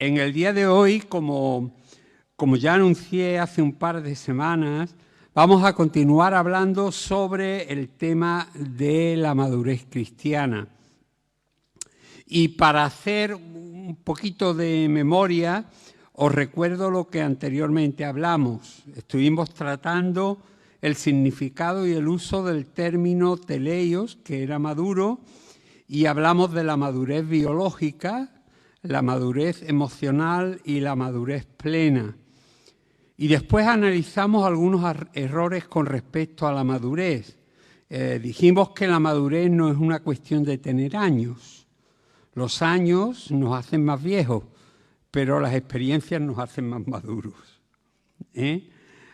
En el día de hoy, como ya anuncié hace un par de semanas, vamos a continuar hablando sobre el tema de la madurez cristiana. Y para hacer un poquito de memoria, os recuerdo lo que anteriormente hablamos. Estuvimos tratando el significado y el uso del término teleios, que era maduro, y hablamos de la madurez biológica, la madurez emocional y la madurez plena. Y después analizamos algunos errores con respecto a la madurez. Dijimos que la madurez no es una cuestión de tener años. Los años nos hacen más viejos, pero las experiencias nos hacen más maduros.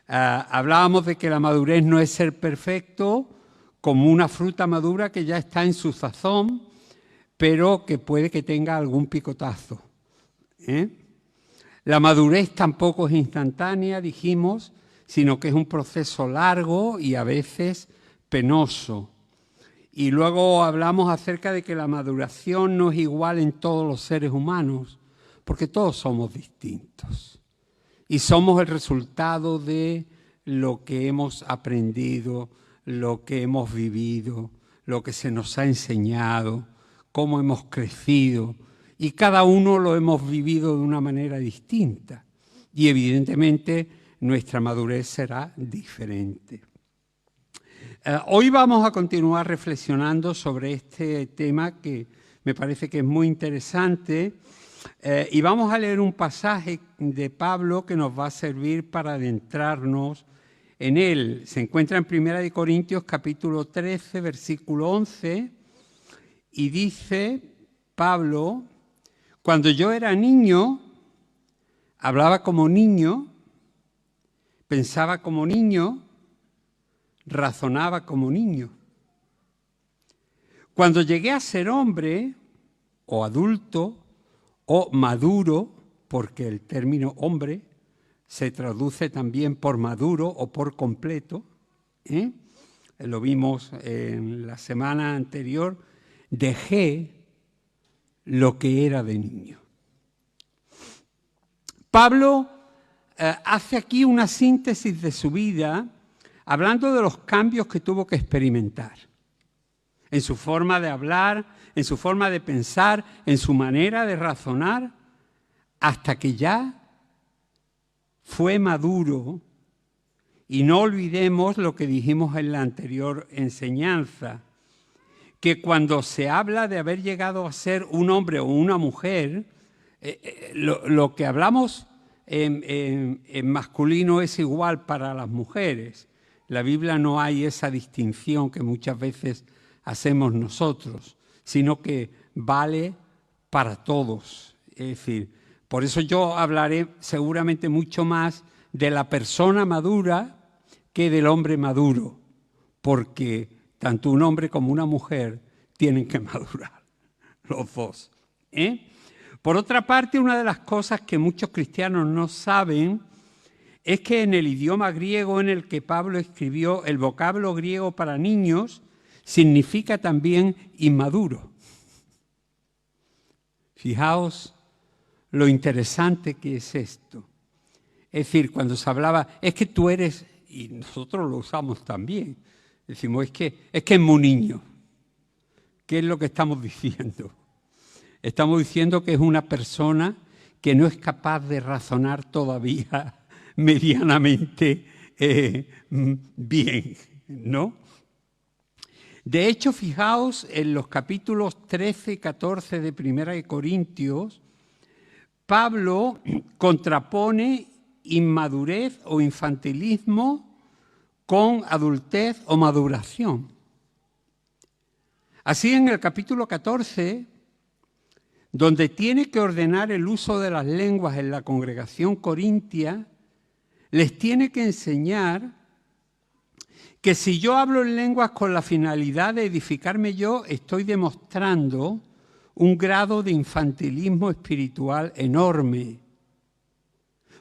Hablábamos de que la madurez no es ser perfecto, como una fruta madura que ya está en su sazón, pero que puede que tenga algún picotazo. La madurez tampoco es instantánea, dijimos, sino que es un proceso largo y a veces penoso. Y luego hablamos acerca de que la maduración no es igual en todos los seres humanos, porque todos somos distintos. Y somos el resultado de lo que hemos aprendido, lo que hemos vivido, lo que se nos ha enseñado, cómo hemos crecido, y cada uno lo hemos vivido de una manera distinta. Y evidentemente nuestra madurez será diferente. Hoy vamos a continuar reflexionando sobre este tema que me parece que es muy interesante y vamos a leer un pasaje de Pablo que nos va a servir para adentrarnos en él. Se encuentra en 1 Corintios capítulo 13, versículo 11 y dice Pablo: cuando yo era niño, hablaba como niño, pensaba como niño, razonaba como niño. Cuando llegué a ser hombre, o adulto, o maduro, porque el término hombre se traduce también por maduro o por completo, lo vimos en la semana anterior, dejé lo que era de niño. Pablo hace aquí una síntesis de su vida, hablando de los cambios que tuvo que experimentar en su forma de hablar, en su forma de pensar, en su manera de razonar, hasta que ya fue maduro. Y no olvidemos lo que dijimos en la anterior enseñanza, que cuando se habla de haber llegado a ser un hombre o una mujer, lo que hablamos en masculino es igual para las mujeres. En la Biblia no hay esa distinción que muchas veces hacemos nosotros, sino que vale para todos. Es decir, por eso yo hablaré seguramente mucho más de la persona madura que del hombre maduro, porque tanto un hombre como una mujer tienen que madurar, los dos. Por otra parte, una de las cosas que muchos cristianos no saben es que en el idioma griego en el que Pablo escribió, el vocablo griego para niños significa también inmaduro. Fijaos lo interesante que es esto. Es decir, cuando se hablaba, es que tú eres, y nosotros lo usamos también, decimos, es que es muy niño. ¿Qué es lo que estamos diciendo? Estamos diciendo que es una persona que no es capaz de razonar todavía medianamente bien, ¿no? De hecho, fijaos en los capítulos 13 y 14 de 1 Corintios, Pablo contrapone inmadurez o infantilismo con adultez o maduración. Así en el capítulo 14, donde tiene que ordenar el uso de las lenguas en la congregación corintia, les tiene que enseñar que si yo hablo en lenguas con la finalidad de edificarme yo, estoy demostrando un grado de infantilismo espiritual enorme.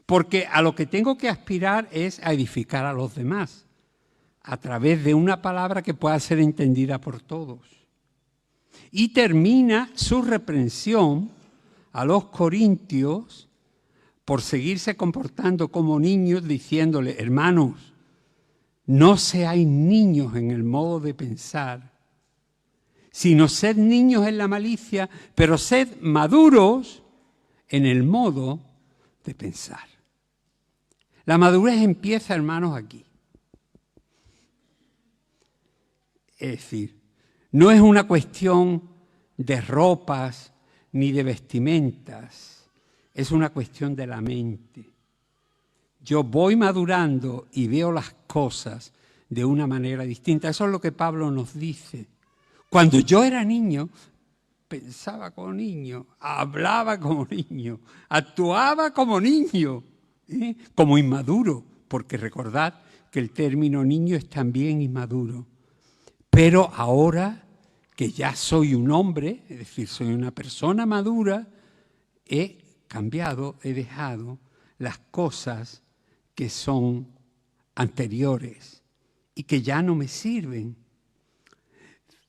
Porque a lo que tengo que aspirar es a edificar a los demás, a través de una palabra que pueda ser entendida por todos. Y termina su reprensión a los corintios por seguirse comportando como niños, diciéndole, hermanos, no seáis niños en el modo de pensar, sino sed niños en la malicia, pero sed maduros en el modo de pensar. La madurez empieza, hermanos, aquí. Es decir, no es una cuestión de ropas ni de vestimentas, es una cuestión de la mente. Yo voy madurando y veo las cosas de una manera distinta. Eso es lo que Pablo nos dice. Cuando yo era niño, pensaba como niño, hablaba como niño, actuaba como niño, como inmaduro, porque recordad que el término niño es también inmaduro. Pero ahora que ya soy un hombre, es decir, soy una persona madura, he cambiado, he dejado las cosas que son anteriores y que ya no me sirven.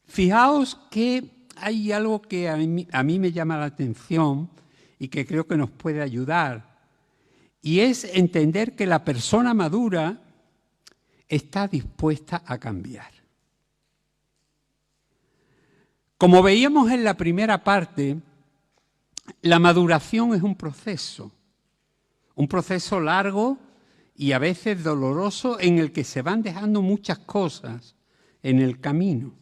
Fijaos que hay algo que a mí me llama la atención y que creo que nos puede ayudar, y es entender que la persona madura está dispuesta a cambiar. Como veíamos en la primera parte, la maduración es un proceso largo y a veces doloroso en el que se van dejando muchas cosas en el camino.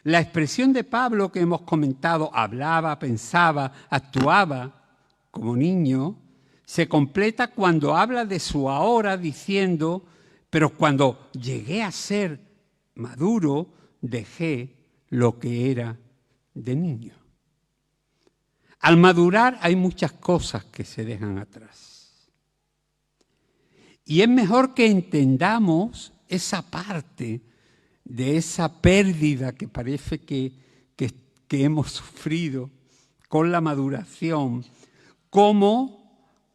La expresión de Pablo que hemos comentado, hablaba, pensaba, actuaba como niño, se completa cuando habla de su ahora diciendo, pero cuando llegué a ser maduro, dejé lo que era de niño. Al madurar hay muchas cosas que se dejan atrás. Y es mejor que entendamos esa parte de esa pérdida que parece que hemos sufrido con la maduración como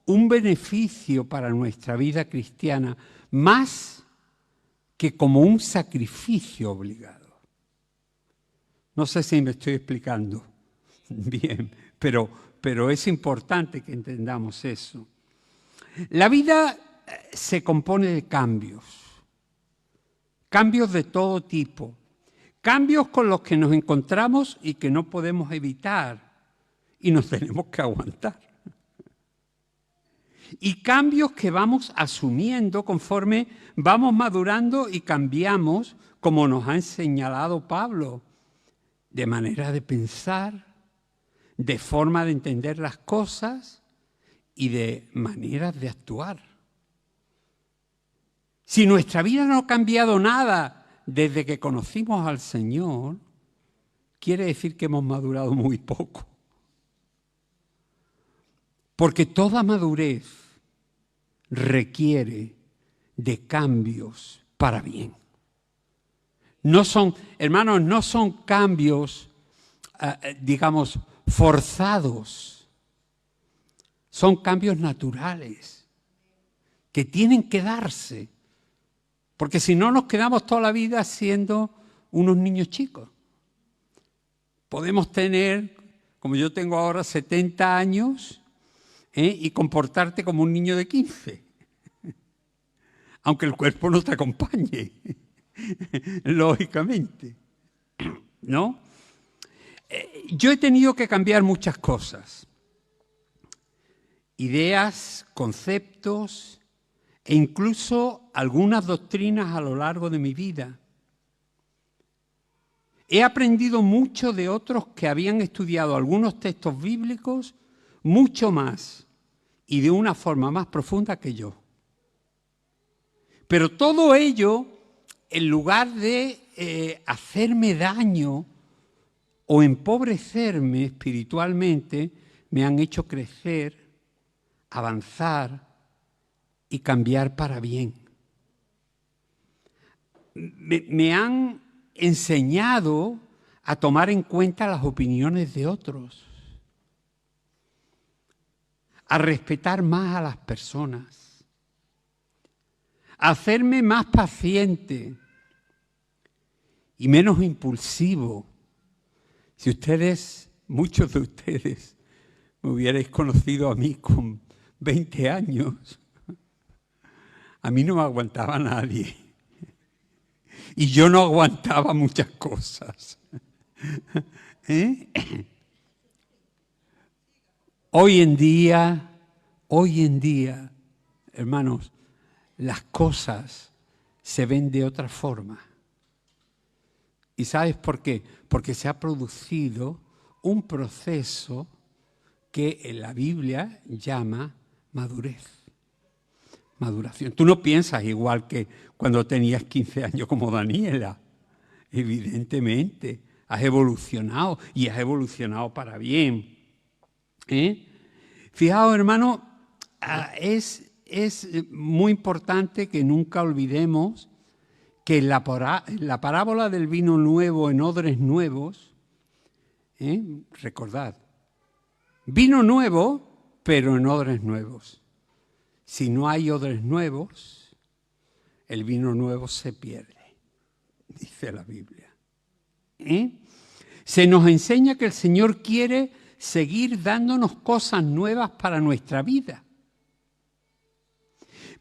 un beneficio para nuestra vida cristiana, más que como un sacrificio obligado. No sé si me estoy explicando bien, pero es importante que entendamos eso. La vida se compone de cambios de todo tipo, cambios con los que nos encontramos y que no podemos evitar y nos tenemos que aguantar. Y cambios que vamos asumiendo conforme vamos madurando y cambiamos, como nos ha señalado Pablo, de manera de pensar, de forma de entender las cosas y de maneras de actuar. Si nuestra vida no ha cambiado nada desde que conocimos al Señor, quiere decir que hemos madurado muy poco. Porque toda madurez requiere de cambios para bien. No son, hermanos, no son cambios, digamos, forzados. Son cambios naturales que tienen que darse. Porque si no, nos quedamos toda la vida siendo unos niños chicos. Podemos tener, como yo tengo ahora, 70 años y comportarte como un niño de 15. Aunque el cuerpo no te acompañe, lógicamente, ¿no? Yo he tenido que cambiar muchas cosas. Ideas, conceptos e incluso algunas doctrinas a lo largo de mi vida. He aprendido mucho de otros que habían estudiado algunos textos bíblicos mucho más y de una forma más profunda que yo. Pero todo ello, en lugar de hacerme daño o empobrecerme espiritualmente, me han hecho crecer, avanzar y cambiar para bien. Me han enseñado a tomar en cuenta las opiniones de otros, a respetar más a las personas, a hacerme más paciente y menos impulsivo. Si ustedes, muchos de ustedes, me hubierais conocido a mí con 20 años, a mí no me aguantaba nadie. Y yo no aguantaba muchas cosas. ¿Eh? Hoy en día, hermanos, las cosas se ven de otra forma. ¿Y sabes por qué? Porque se ha producido un proceso que en la Biblia llama madurez, maduración. Tú no piensas igual que cuando tenías 15 años como Daniela. Evidentemente, has evolucionado y has evolucionado para bien. Fijaos, hermano, es muy importante que nunca olvidemos que la parábola del vino nuevo en odres nuevos, recordad, vino nuevo, pero en odres nuevos. Si no hay odres nuevos, el vino nuevo se pierde, dice la Biblia. Se nos enseña que el Señor quiere seguir dándonos cosas nuevas para nuestra vida.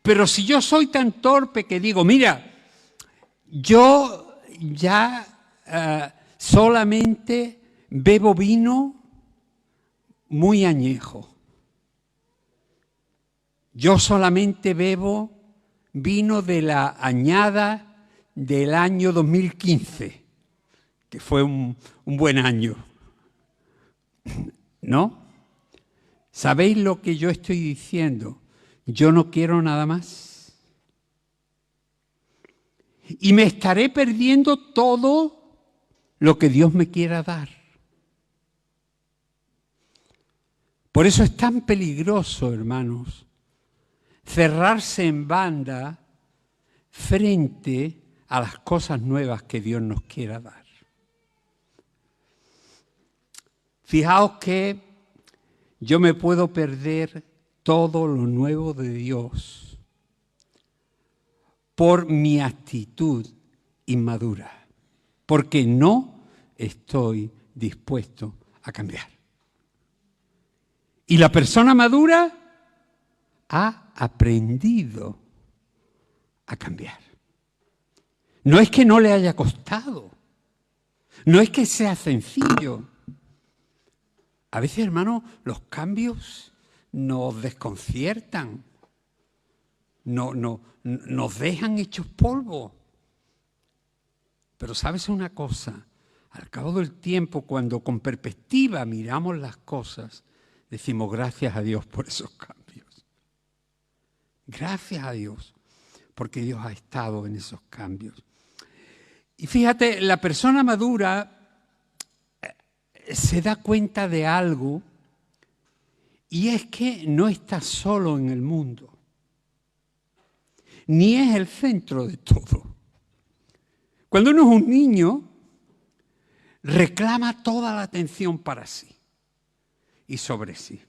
Pero si yo soy tan torpe que digo, mira, yo ya solamente bebo vino muy añejo. Yo solamente bebo vino de la añada del año 2015, que fue un buen año. ¿No? ¿Sabéis lo que yo estoy diciendo? Yo no quiero nada más. Y me estaré perdiendo todo lo que Dios me quiera dar. Por eso es tan peligroso, hermanos, cerrarse en banda frente a las cosas nuevas que Dios nos quiera dar. Fijaos que yo me puedo perder todo lo nuevo de Dios por mi actitud inmadura, porque no estoy dispuesto a cambiar. Y la persona madura ha aprendido a cambiar. No es que no le haya costado, no es que sea sencillo. A veces, hermano, los cambios nos desconciertan, nos dejan hechos polvo. Pero ¿sabes una cosa? Al cabo del tiempo, cuando con perspectiva miramos las cosas, decimos gracias a Dios por esos cambios. Gracias a Dios, porque Dios ha estado en esos cambios. Y fíjate, la persona madura se da cuenta de algo, y es que no está solo en el mundo, ni es el centro de todo. Cuando uno es un niño, reclama toda la atención para sí y sobre sí.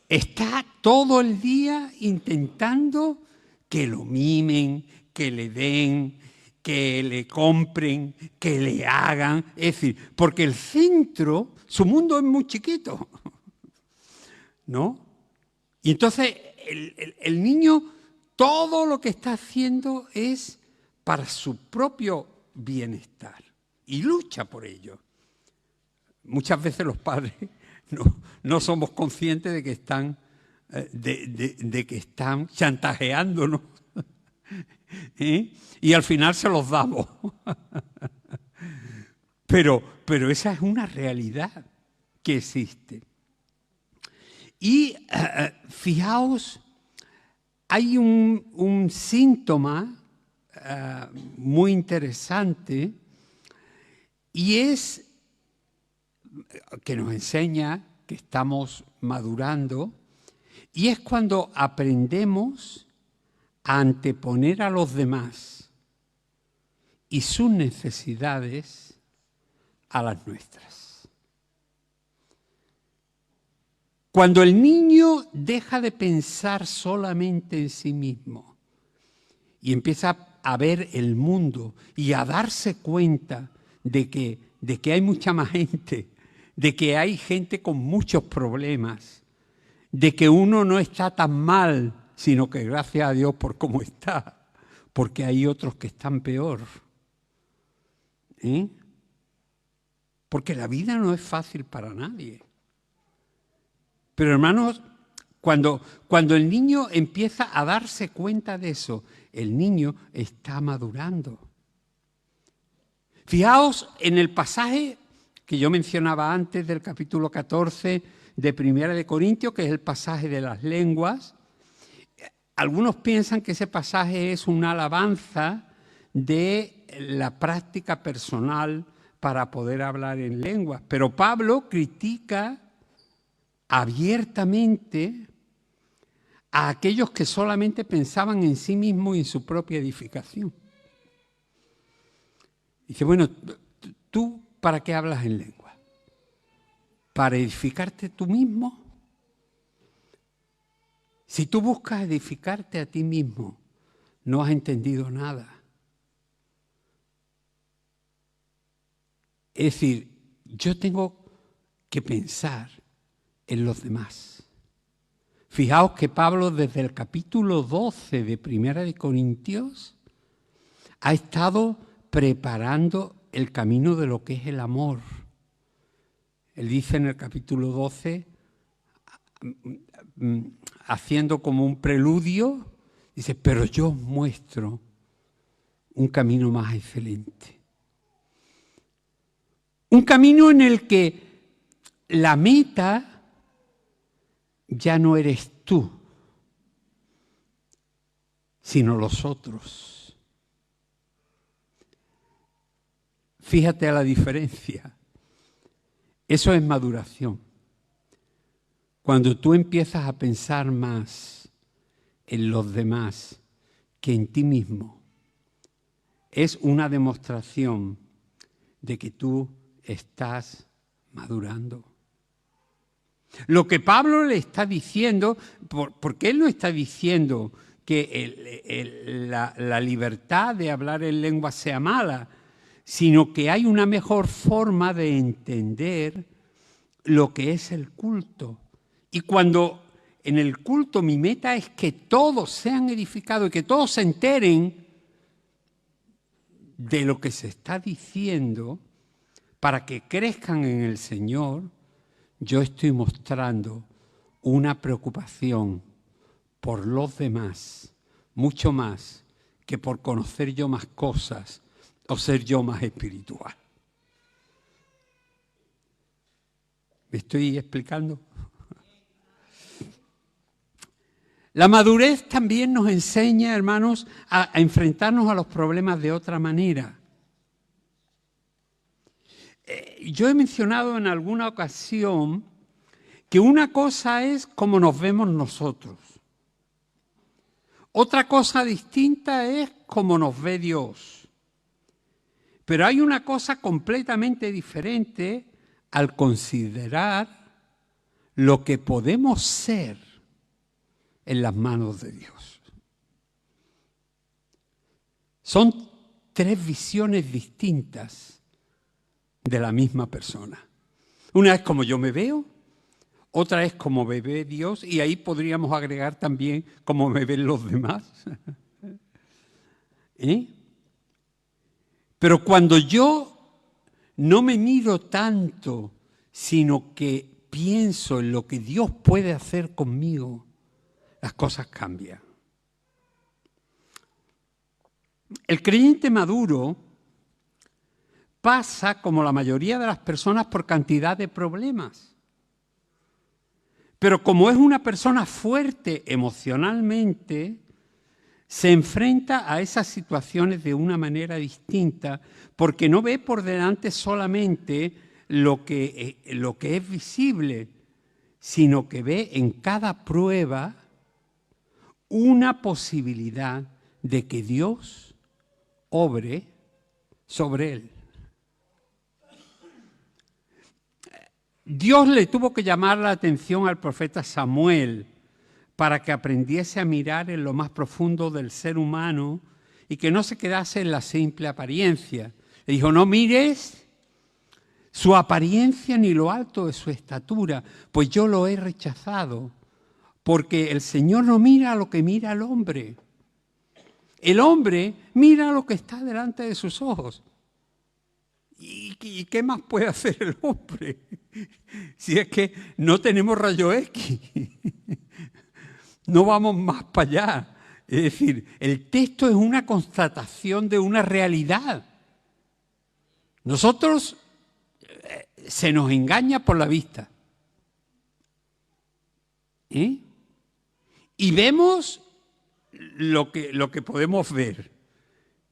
Está todo el día intentando que lo mimen, que le den, que le compren, que le hagan. Es decir, porque el centro, su mundo es muy chiquito, ¿no? Y entonces el niño todo lo que está haciendo es para su propio bienestar y lucha por ello. Muchas veces los padres no somos conscientes de que están, de que están chantajeándonos. Y al final se los damos. Pero esa es una realidad que existe. Y fijaos, hay un síntoma muy interesante, y es que nos enseña que estamos madurando, y es cuando aprendemos a anteponer a los demás y sus necesidades a las nuestras. Cuando el niño deja de pensar solamente en sí mismo y empieza a ver el mundo y a darse cuenta de que hay mucha más gente de que hay gente con muchos problemas, de que uno no está tan mal, sino que gracias a Dios por cómo está, porque hay otros que están peor. Porque la vida no es fácil para nadie. Pero hermanos, cuando el niño empieza a darse cuenta de eso, el niño está madurando. Fijaos en el pasaje que yo mencionaba antes del capítulo 14 de Primera de Corintios, que es el pasaje de las lenguas. Algunos piensan que ese pasaje es una alabanza de la práctica personal para poder hablar en lenguas. Pero Pablo critica abiertamente a aquellos que solamente pensaban en sí mismos y en su propia edificación. Dice, bueno, ¿tú para qué hablas en lengua? ¿Para edificarte tú mismo? Si tú buscas edificarte a ti mismo, no has entendido nada. Es decir, yo tengo que pensar en los demás. Fijaos que Pablo desde el capítulo 12 de Primera de Corintios ha estado preparando el camino de lo que es el amor. Él dice en el capítulo 12, haciendo como un preludio, dice, pero yo os muestro un camino más excelente. Un camino en el que la meta ya no eres tú, sino los otros. Fíjate a la diferencia. Eso es maduración. Cuando tú empiezas a pensar más en los demás que en ti mismo, es una demostración de que tú estás madurando. Lo que Pablo le está diciendo, porque él no está diciendo que la libertad de hablar en lengua sea mala, sino que hay una mejor forma de entender lo que es el culto. Y cuando en el culto mi meta es que todos sean edificados y que todos se enteren de lo que se está diciendo para que crezcan en el Señor, yo estoy mostrando una preocupación por los demás, mucho más que por conocer yo más cosas o ser yo más espiritual. ¿Me estoy explicando? La madurez también nos enseña, hermanos, a enfrentarnos a los problemas de otra manera. Yo he mencionado en alguna ocasión que una cosa es cómo nos vemos nosotros. Otra cosa distinta es cómo nos ve Dios. Pero hay una cosa completamente diferente al considerar lo que podemos ser en las manos de Dios. Son tres visiones distintas de la misma persona. Una es como yo me veo, otra es como me ve Dios, y ahí podríamos agregar también cómo me ven los demás. Pero cuando yo no me miro tanto, sino que pienso en lo que Dios puede hacer conmigo, las cosas cambian. El creyente maduro pasa, como la mayoría de las personas, por cantidad de problemas. Pero como es una persona fuerte emocionalmente, se enfrenta a esas situaciones de una manera distinta, porque no ve por delante solamente lo que es visible, sino que ve en cada prueba una posibilidad de que Dios obre sobre él. Dios le tuvo que llamar la atención al profeta Samuel para que aprendiese a mirar en lo más profundo del ser humano y que no se quedase en la simple apariencia. Le dijo, no mires su apariencia ni lo alto de su estatura, pues yo lo he rechazado, porque el Señor no mira lo que mira el hombre. El hombre mira lo que está delante de sus ojos. ¿Y qué más puede hacer el hombre? Si es que no tenemos rayo X, no vamos más para allá. Es decir, el texto es una constatación de una realidad. Nosotros se nos engaña por la vista. Y vemos lo que podemos ver,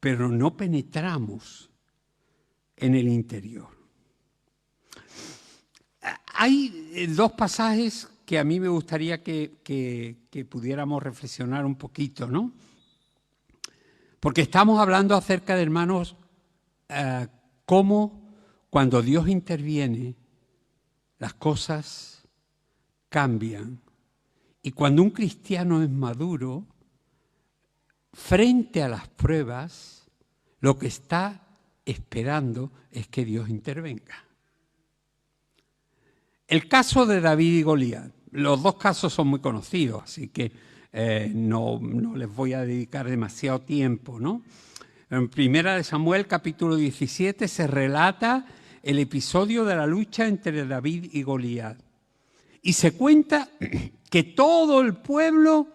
pero no penetramos en el interior. Hay dos pasajes que a mí me gustaría que pudiéramos reflexionar un poquito, ¿no? Porque estamos hablando acerca de, hermanos, cómo cuando Dios interviene, las cosas cambian. Y cuando un cristiano es maduro, frente a las pruebas, lo que está esperando es que Dios intervenga. El caso de David y Goliat. Los dos casos son muy conocidos, así que no les voy a dedicar demasiado tiempo, ¿no? En 1 Samuel, capítulo 17, se relata el episodio de la lucha entre David y Goliat. Y se cuenta que todo el pueblo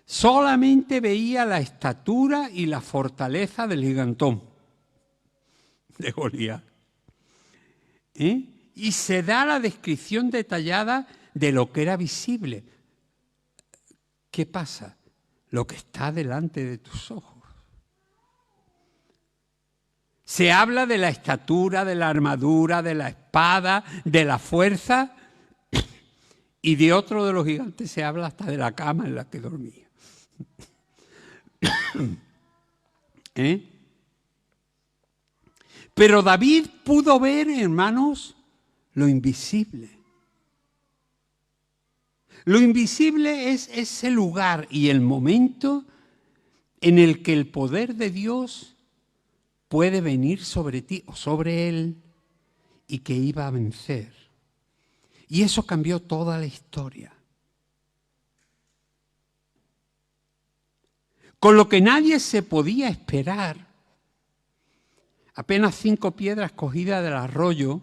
solamente veía la estatura y la fortaleza del gigantón de Goliat. Y se da la descripción detallada de lo que era visible. ¿Qué pasa? Lo que está delante de tus ojos. Se habla de la estatura, de la armadura, de la espada, de la fuerza, y de otro de los gigantes se habla hasta de la cama en la que dormía. Pero David pudo ver, hermanos, lo invisible. Lo invisible es ese lugar y el momento en el que el poder de Dios puede venir sobre ti o sobre él y que iba a vencer. Y eso cambió toda la historia. Con lo que nadie se podía esperar, apenas 5 piedras cogidas del arroyo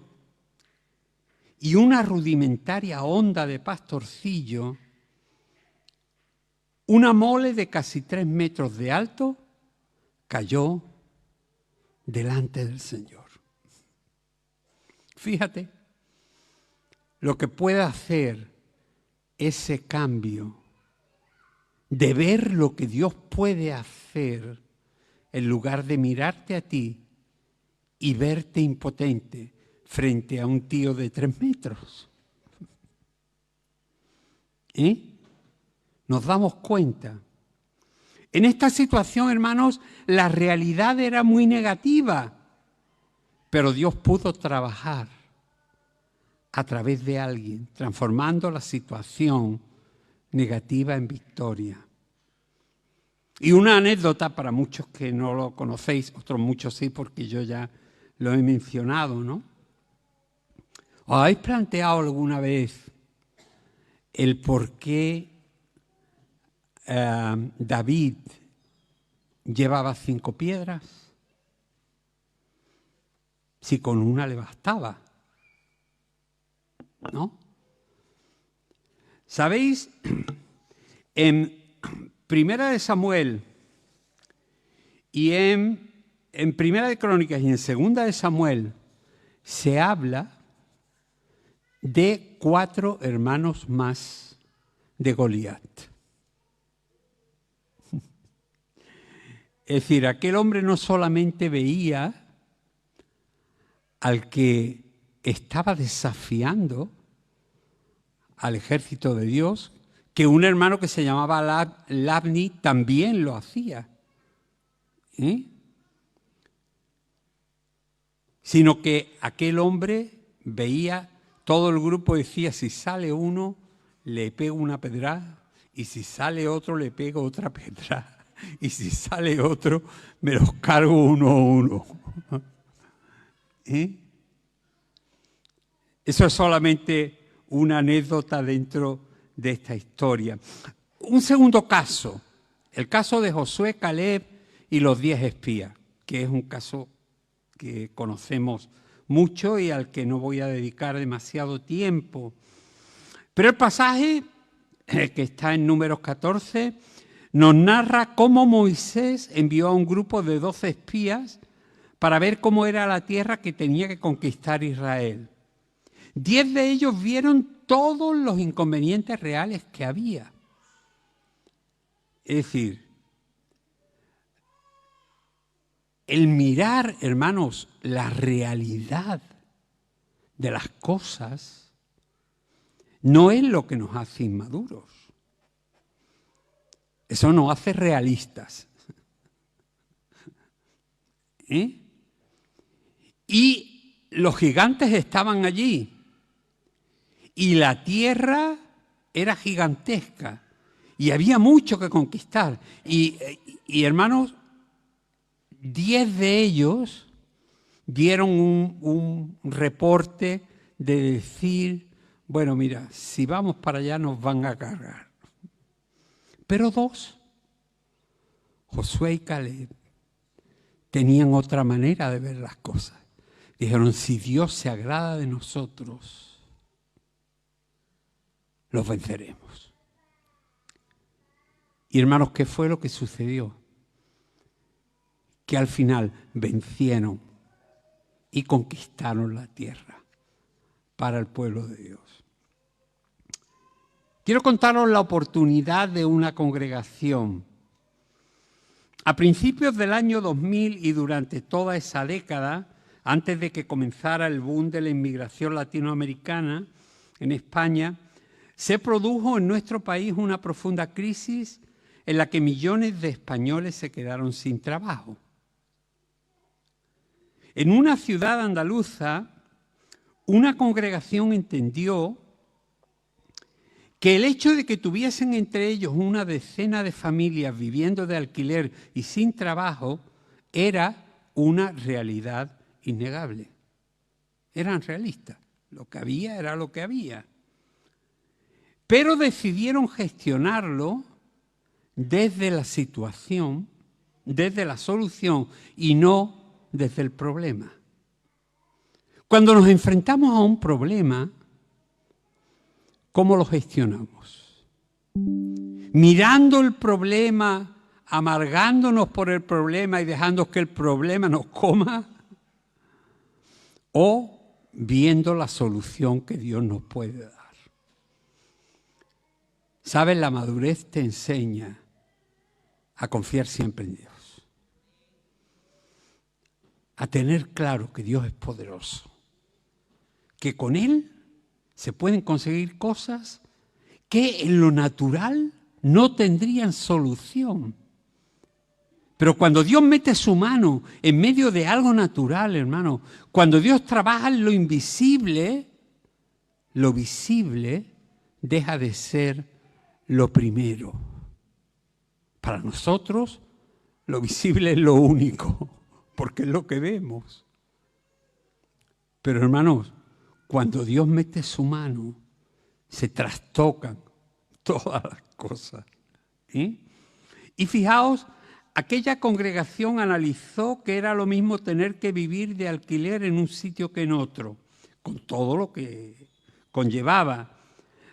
y una rudimentaria honda de pastorcillo, una mole de casi 3 metros de alto cayó delante del Señor. Fíjate lo que puede hacer ese cambio de ver lo que Dios puede hacer en lugar de mirarte a ti y verte impotente frente a un tío de 3 metros. Nos damos cuenta. En esta situación, hermanos, la realidad era muy negativa, pero Dios pudo trabajar a través de alguien, transformando la situación negativa en victoria. Y una anécdota para muchos que no lo conocéis, otros muchos sí, porque yo ya lo he mencionado, ¿no? ¿Os habéis planteado alguna vez el por qué David llevaba 5 piedras? Si con una le bastaba, ¿no? ¿Sabéis? En 1 Samuel y en 1 Crónicas y en 2 Samuel se habla de 4 hermanos más de Goliat. Es decir, aquel hombre no solamente veía al que estaba desafiando al ejército de Dios, que un hermano que se llamaba Labni también lo hacía, sino que aquel hombre veía, todo el grupo decía, si sale uno, le pego una pedrada, y si sale otro, le pego otra pedrada, y si sale otro, me los cargo uno a uno. Eso es solamente una anécdota dentro de esta historia. Un segundo caso, el caso de Josué, Caleb y los 10 espías, que es un caso que conocemos mucho y al que no voy a dedicar demasiado tiempo. Pero el pasaje, que está en Números 14, nos narra cómo Moisés envió a un grupo de 12 espías para ver cómo era la tierra que tenía que conquistar Israel. 10 de ellos vieron todos los inconvenientes reales que había. Es decir, el mirar, hermanos, la realidad de las cosas no es lo que nos hace inmaduros. Eso nos hace realistas. Y los gigantes estaban allí. Y la tierra era gigantesca. Y había mucho que conquistar. Y hermanos, 10 de ellos dieron un reporte de decir, bueno, mira, si vamos para allá nos van a cargar. Pero 2, Josué y Caleb, tenían otra manera de ver las cosas. Dijeron, si Dios se agrada de nosotros, los venceremos. Y hermanos, ¿qué fue lo que sucedió? Que al final vencieron y conquistaron la tierra para el pueblo de Dios. Quiero contaros la oportunidad de una congregación. A principios del año 2000 y durante toda esa década, antes de que comenzara el boom de la inmigración latinoamericana en España, se produjo en nuestro país una profunda crisis en la que millones de españoles se quedaron sin trabajo. En una ciudad andaluza, una congregación entendió que el hecho de que tuviesen entre ellos una decena de familias viviendo de alquiler y sin trabajo era una realidad innegable. Eran realistas. Lo que había era lo que había. Pero decidieron gestionarlo desde la situación, desde la solución y no desde el problema. Cuando nos enfrentamos a un problema, ¿cómo lo gestionamos? Mirando el problema, amargándonos por el problema y dejando que el problema nos coma, o viendo la solución que Dios nos puede dar. ¿Sabes? La madurez te enseña a confiar siempre en Dios, a tener claro que Dios es poderoso, que con Él se pueden conseguir cosas que en lo natural no tendrían solución. Pero cuando Dios mete su mano en medio de algo natural, hermano, cuando Dios trabaja en lo invisible, lo visible deja de ser lo primero. Para nosotros, lo visible es lo único, porque es lo que vemos. Pero hermanos, cuando Dios mete su mano, se trastocan todas las cosas. Y fijaos, aquella congregación analizó que era lo mismo tener que vivir de alquiler en un sitio que en otro, con todo lo que conllevaba.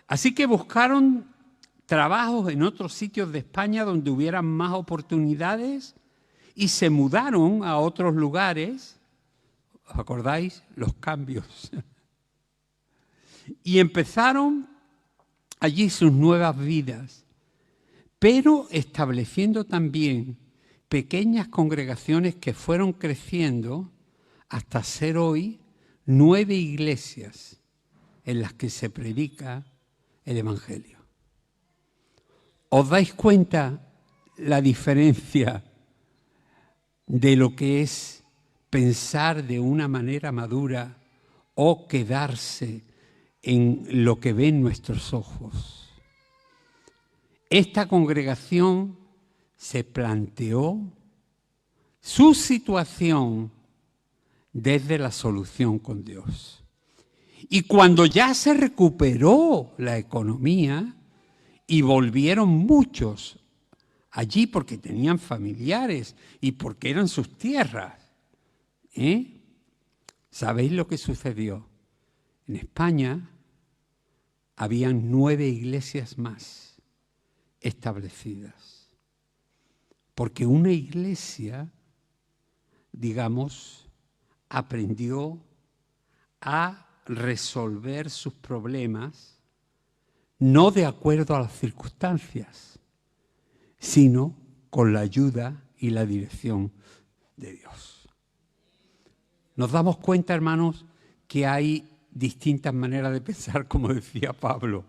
Así que buscaron trabajos en otros sitios de España donde hubieran más oportunidades y se mudaron a otros lugares. ¿Os acordáis? Los cambios. Y empezaron allí sus nuevas vidas, pero estableciendo también pequeñas congregaciones que fueron creciendo hasta ser hoy 9 iglesias en las que se predica el Evangelio. ¿Os dais cuenta la diferencia de lo que es pensar de una manera madura o quedarse en lo que ven nuestros ojos? Esta congregación se planteó su situación desde la solución con Dios. Y cuando ya se recuperó la economía y volvieron muchos allí porque tenían familiares y porque eran sus tierras, ¿sabéis lo que sucedió? En España habían 9 iglesias más establecidas. Porque una iglesia, digamos, aprendió a resolver sus problemas no de acuerdo a las circunstancias, sino con la ayuda y la dirección de Dios. Nos damos cuenta, hermanos, que hay distintas maneras de pensar, como decía Pablo.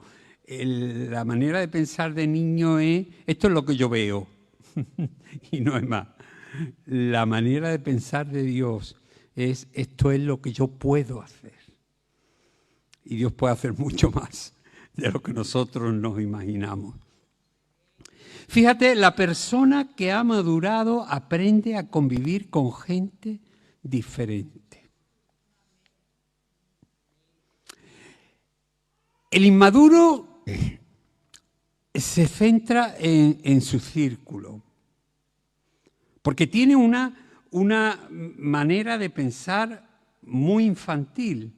La manera de pensar de niño es, esto es lo que yo veo, y no es más. La manera de pensar de Dios es, esto es lo que yo puedo hacer. Y Dios puede hacer mucho más de lo que nosotros nos imaginamos. Fíjate, la persona que ha madurado aprende a convivir con gente diferente. El inmaduro se centra en su círculo, porque tiene una manera de pensar muy infantil.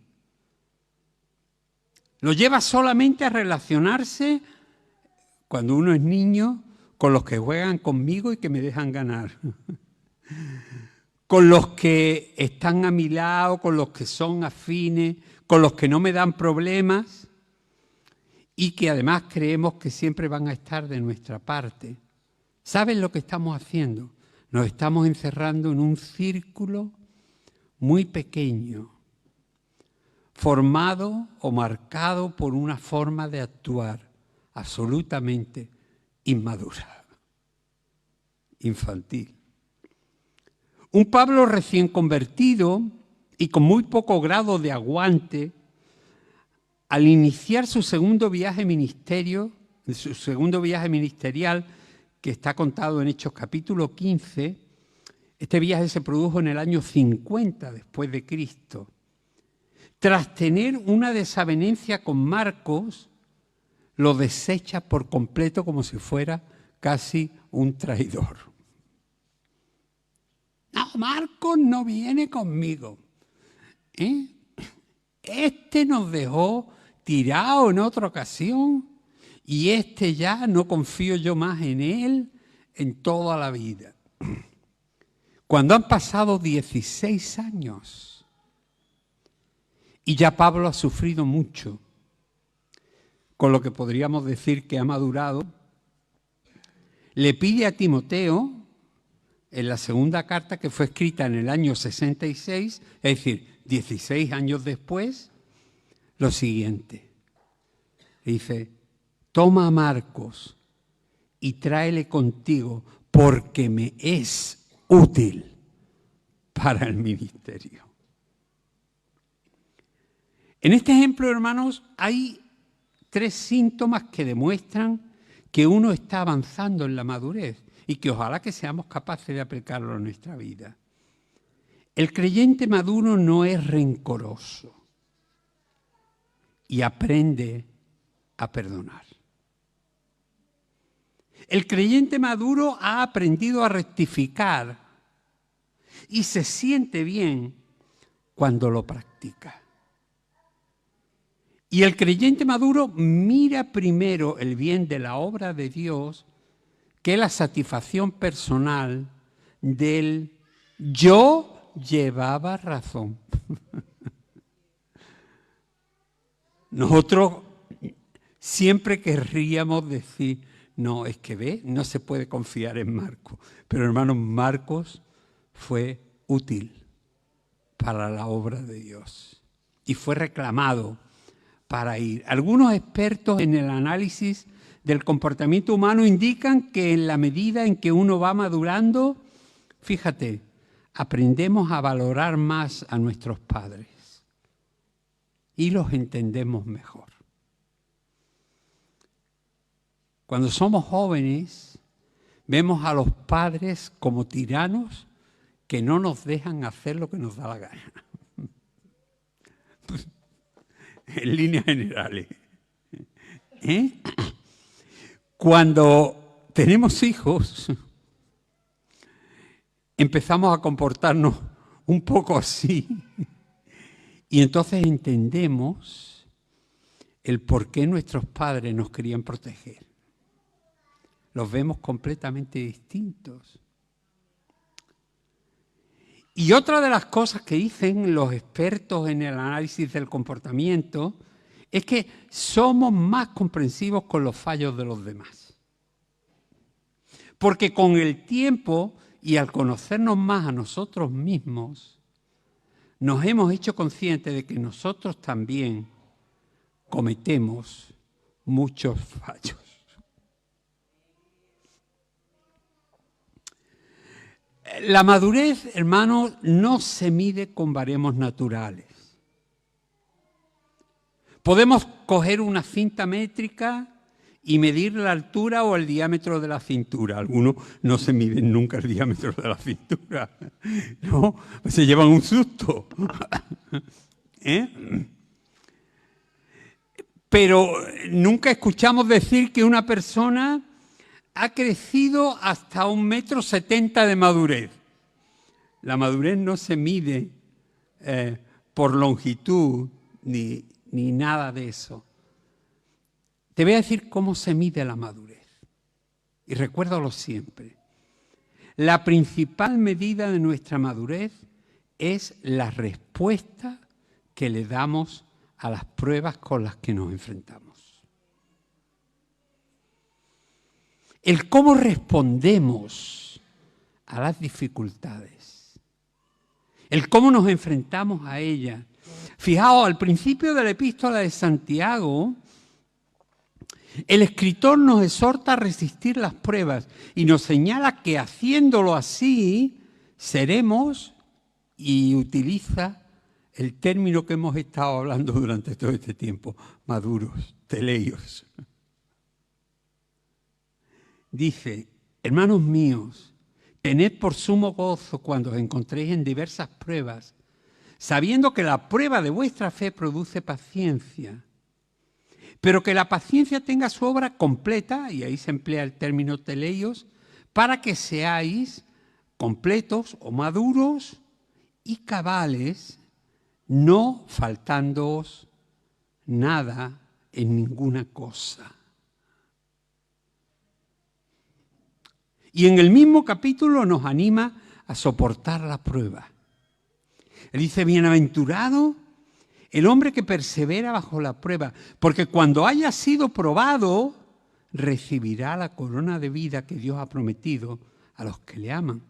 Lo lleva solamente a relacionarse, cuando uno es niño, con los que juegan conmigo y que me dejan ganar. Con los que están a mi lado, con los que son afines, con los que no me dan problemas y que además creemos que siempre van a estar de nuestra parte. ¿Saben lo que estamos haciendo? Nos estamos encerrando en un círculo muy pequeño, formado o marcado por una forma de actuar absolutamente inmadura, infantil. Un Pablo recién convertido y con muy poco grado de aguante, al iniciar su segundo viaje ministerial, que está contado en Hechos capítulo 15, este viaje se produjo en el año 50 después de Cristo. Tras tener una desavenencia con Marcos, lo desecha por completo como si fuera casi un traidor. No, Marcos no viene conmigo. Este nos dejó tirado en otra ocasión y este ya no confío yo más en él en toda la vida. Cuando han pasado 16 años y ya Pablo ha sufrido mucho, con lo que podríamos decir que ha madurado, le pide a Timoteo, en la segunda carta que fue escrita en el año 66, es decir, 16 años después, lo siguiente. Dice, toma a Marcos y tráele contigo porque me es útil para el ministerio. En este ejemplo, hermanos, hay 3 síntomas que demuestran que uno está avanzando en la madurez y que ojalá que seamos capaces de aplicarlo en nuestra vida. El creyente maduro no es rencoroso y aprende a perdonar. El creyente maduro ha aprendido a rectificar y se siente bien cuando lo practica. Y el creyente maduro mira primero el bien de la obra de Dios que la satisfacción personal del yo llevaba razón. Nosotros siempre querríamos decir, no, es que ve, no se puede confiar en Marcos. Pero hermanos, Marcos fue útil para la obra de Dios y fue reclamado para ir. Algunos expertos en el análisis del comportamiento humano indican que en la medida en que uno va madurando, fíjate, aprendemos a valorar más a nuestros padres y los entendemos mejor. Cuando somos jóvenes, vemos a los padres como tiranos que no nos dejan hacer lo que nos da la gana. en líneas generales. Cuando tenemos hijos, empezamos a comportarnos un poco así y entonces entendemos el por qué nuestros padres nos querían proteger. Los vemos completamente distintos. Y otra de las cosas que dicen los expertos en el análisis del comportamiento es que somos más comprensivos con los fallos de los demás. Porque con el tiempo y al conocernos más a nosotros mismos, nos hemos hecho conscientes de que nosotros también cometemos muchos fallos. La madurez, hermanos, no se mide con baremos naturales. Podemos coger una cinta métrica y medir la altura o el diámetro de la cintura. Algunos no se miden nunca el diámetro de la cintura, ¿no? Se llevan un susto. Pero nunca escuchamos decir que una persona ha crecido hasta 1,70 m de madurez. La madurez no se mide por longitud ni nada de eso. Te voy a decir cómo se mide la madurez. Y recuérdalo siempre. La principal medida de nuestra madurez es la respuesta que le damos a las pruebas con las que nos enfrentamos. El cómo respondemos a las dificultades, el cómo nos enfrentamos a ellas. Fijaos, al principio de la epístola de Santiago, el escritor nos exhorta a resistir las pruebas y nos señala que haciéndolo así seremos, y utiliza el término que hemos estado hablando durante todo este tiempo, maduros, teleios. Dice, hermanos míos, tened por sumo gozo cuando os encontréis en diversas pruebas, sabiendo que la prueba de vuestra fe produce paciencia, pero que la paciencia tenga su obra completa, y ahí se emplea el término teleios, para que seáis completos o maduros y cabales, no faltándoos nada en ninguna cosa. Y en el mismo capítulo nos anima a soportar la prueba. Él dice, bienaventurado el hombre que persevera bajo la prueba, porque cuando haya sido probado, recibirá la corona de vida que Dios ha prometido a los que le aman.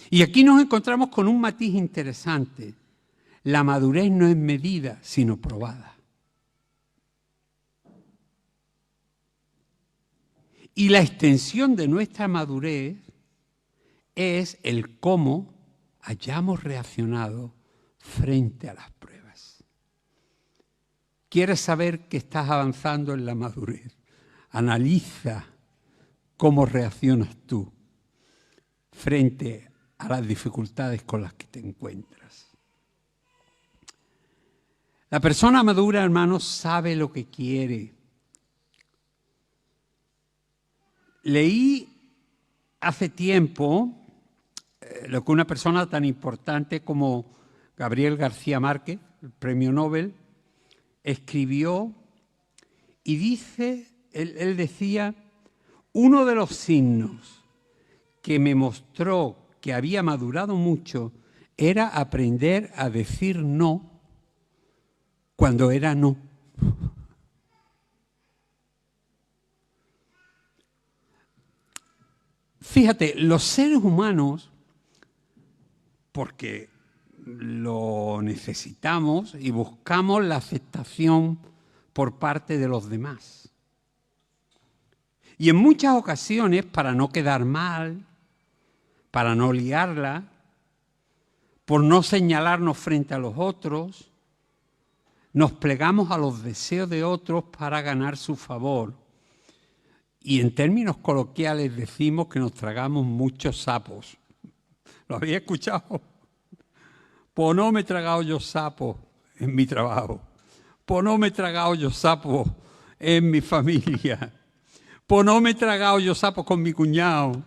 Y aquí nos encontramos con un matiz interesante. La madurez no es medida, sino probada. Y la extensión de nuestra madurez es el cómo hayamos reaccionado frente a las pruebas. ¿Quieres saber que estás avanzando en la madurez? Analiza cómo reaccionas tú frente a las dificultades con las que te encuentras. La persona madura, hermanos, sabe lo que quiere. Leí hace tiempo lo que una persona tan importante como Gabriel García Márquez, el premio Nobel, escribió y dice, él decía, uno de los signos que me mostró que había madurado mucho era aprender a decir no cuando era no. Fíjate, los seres humanos, porque lo necesitamos y buscamos la aceptación por parte de los demás. Y en muchas ocasiones, para no quedar mal, para no liarla, por no señalarnos frente a los otros, nos plegamos a los deseos de otros para ganar su favor. Y en términos coloquiales decimos que nos tragamos muchos sapos. ¿Lo había escuchado? Pues no me he tragado yo sapos en mi trabajo. Pues no me he tragado yo sapos en mi familia. Pues no me he tragado yo sapos con mi cuñado.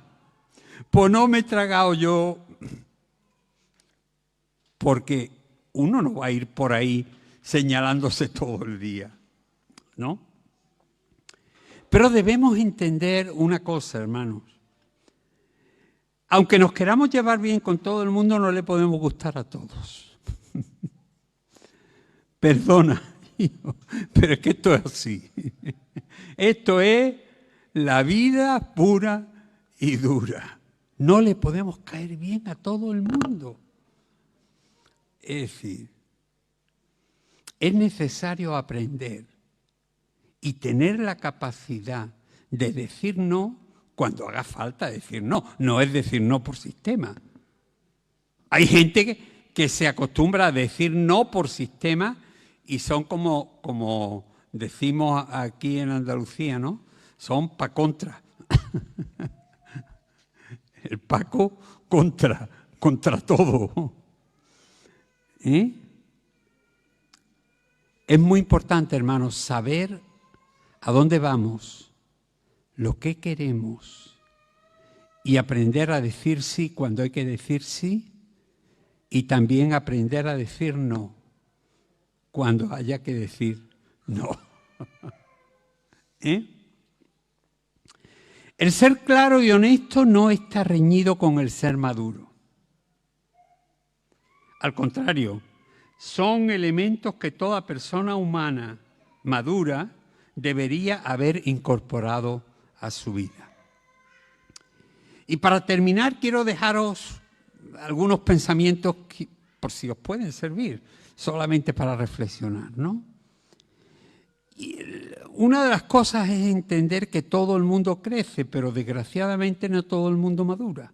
Pues no me he tragado yo... Porque uno no va a ir por ahí señalándose todo el día, ¿no? Pero debemos entender una cosa, hermanos. Aunque nos queramos llevar bien con todo el mundo, no le podemos gustar a todos. Perdona, hijo, pero es que esto es así. Esto es la vida pura y dura. No le podemos caer bien a todo el mundo. Es decir, es necesario aprender y tener la capacidad de decir no cuando haga falta decir no. No es decir no por sistema. Hay gente que se acostumbra a decir no por sistema y son como decimos aquí en Andalucía, ¿no? Son pa' contra. El Paco contra todo. ¿Eh? Es muy importante, hermanos, saber a dónde vamos, lo que queremos y aprender a decir sí cuando hay que decir sí y también aprender a decir no cuando haya que decir no. ¿Eh? El ser claro y honesto no está reñido con el ser maduro. Al contrario, son elementos que toda persona humana madura debería haber incorporado a su vida. Y para terminar, quiero dejaros algunos pensamientos que, por si os pueden servir, solamente para reflexionar, ¿no? Y una de las cosas es entender que todo el mundo crece, pero desgraciadamente no todo el mundo madura.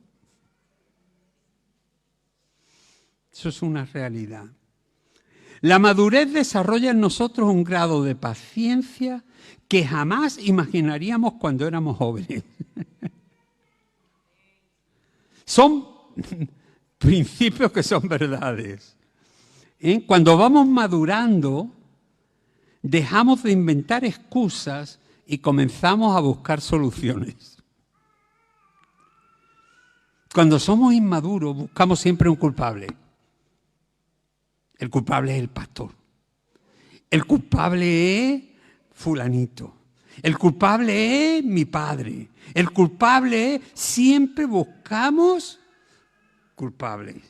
Eso es una realidad. La madurez desarrolla en nosotros un grado de paciencia que jamás imaginaríamos cuando éramos jóvenes. Son principios que son verdades. Cuando vamos madurando, dejamos de inventar excusas y comenzamos a buscar soluciones. Cuando somos inmaduros, buscamos siempre un culpable. El culpable es el pastor. El culpable es fulanito. El culpable es mi padre. El culpable es... Siempre buscamos culpables.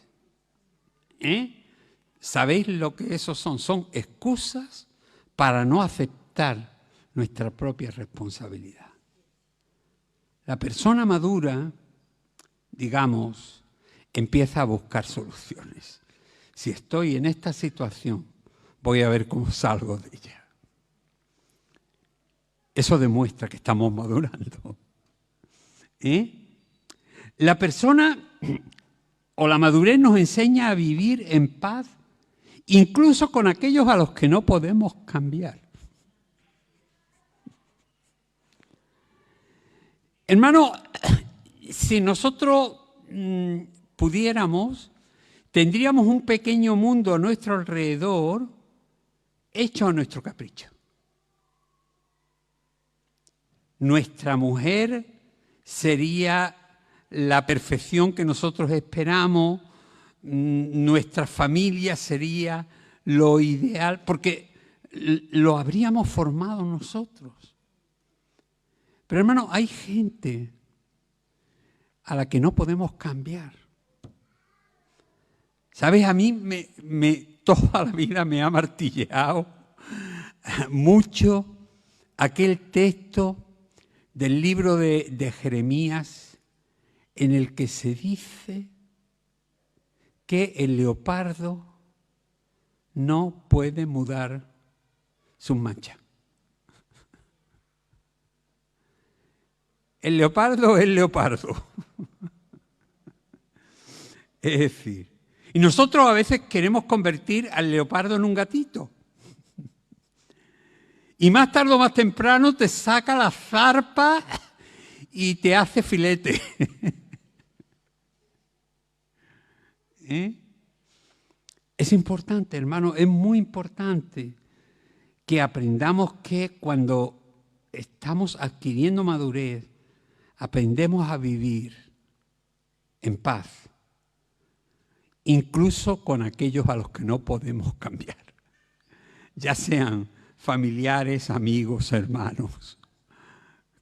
¿Sabéis lo que esos son? Son excusas para no aceptar nuestra propia responsabilidad. La persona madura, digamos, empieza a buscar soluciones. Si estoy en esta situación, voy a ver cómo salgo de ella. Eso demuestra que estamos madurando. La persona o la madurez nos enseña a vivir en paz, incluso con aquellos a los que no podemos cambiar. Hermano, si nosotros pudiéramos, tendríamos un pequeño mundo a nuestro alrededor hecho a nuestro capricho. Nuestra mujer sería la perfección que nosotros esperamos, nuestra familia sería lo ideal, porque lo habríamos formado nosotros. Pero hermano, hay gente a la que no podemos cambiar. ¿Sabes? A mí toda la vida me ha martilleado mucho aquel texto del libro de Jeremías en el que se dice que el leopardo no puede mudar sus manchas. El leopardo es leopardo. Es decir, y nosotros a veces queremos convertir al leopardo en un gatito. Y más tarde o más temprano te saca la zarpa y te hace filete. Es importante, hermano, es muy importante que aprendamos que cuando estamos adquiriendo madurez, aprendemos a vivir en paz, incluso con aquellos a los que no podemos cambiar, ya sean familiares, amigos, hermanos,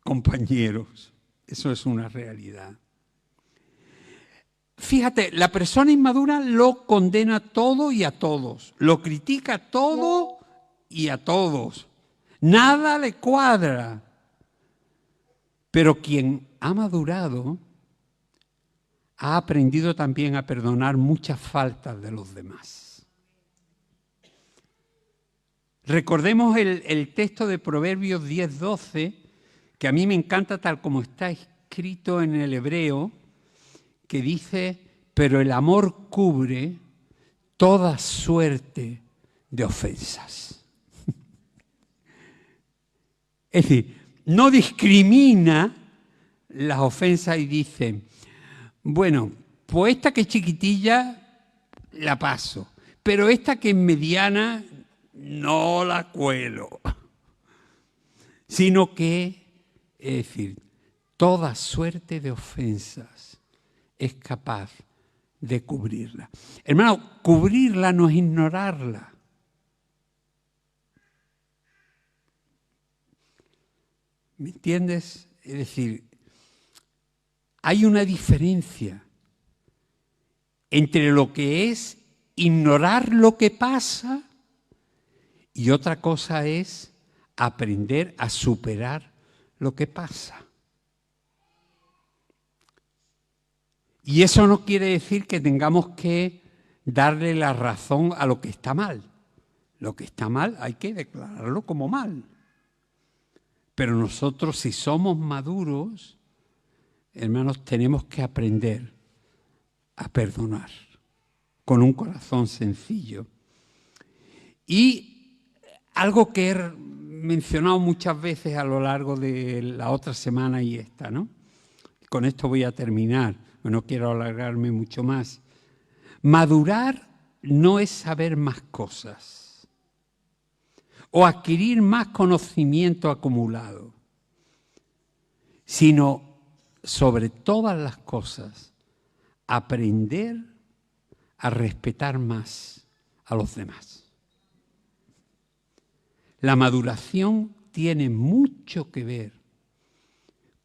compañeros. Eso es una realidad. Fíjate, la persona inmadura lo condena todo y a todos, lo critica todo y a todos. Nada le cuadra. Pero quien ha madurado ha aprendido también a perdonar muchas faltas de los demás. Recordemos el texto de Proverbios 10:12, que a mí me encanta tal como está escrito en el hebreo, que dice, pero el amor cubre toda suerte de ofensas. Es decir, no discrimina las ofensas y dice, bueno, pues esta que es chiquitilla la paso, pero esta que es mediana no la cuelo. Sino que, es decir, toda suerte de ofensas es capaz de cubrirla. Hermano, cubrirla no es ignorarla. ¿Me entiendes? Es decir, hay una diferencia entre lo que es ignorar lo que pasa y otra cosa es aprender a superar lo que pasa. Y eso no quiere decir que tengamos que darle la razón a lo que está mal. Lo que está mal hay que declararlo como mal. Pero nosotros, si somos maduros, hermanos, tenemos que aprender a perdonar con un corazón sencillo. Y algo que he mencionado muchas veces a lo largo de la otra semana y esta, ¿no? Con esto voy a terminar, no quiero alargarme mucho más. Madurar no es saber más cosas o adquirir más conocimiento acumulado, sino, sobre todas las cosas, aprender a respetar más a los demás. La maduración tiene mucho que ver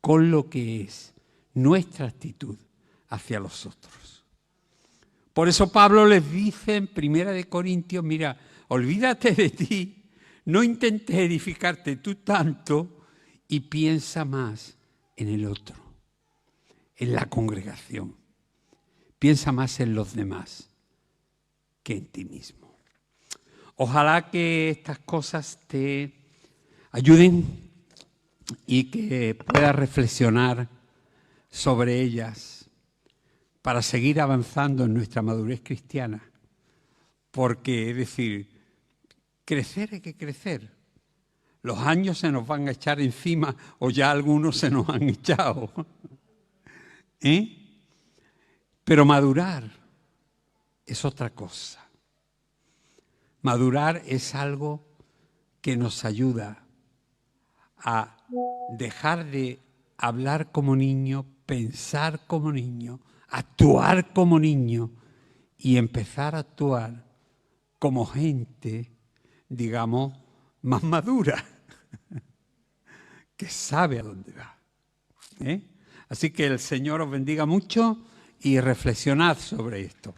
con lo que es nuestra actitud hacia los otros. Por eso Pablo les dice en 1 Corintios, mira, olvídate de ti, no intentes edificarte tú tanto y piensa más en el otro, en la congregación. Piensa más en los demás que en ti mismo. Ojalá que estas cosas te ayuden y que puedas reflexionar sobre ellas para seguir avanzando en nuestra madurez cristiana. Porque, es decir, crecer hay que crecer. Los años se nos van a echar encima o ya algunos se nos han echado. Pero madurar es otra cosa. Madurar es algo que nos ayuda a dejar de hablar como niño, pensar como niño, actuar como niño y empezar a actuar como gente, digamos, más madura, que sabe a dónde va. Así que el Señor os bendiga mucho y reflexionad sobre esto.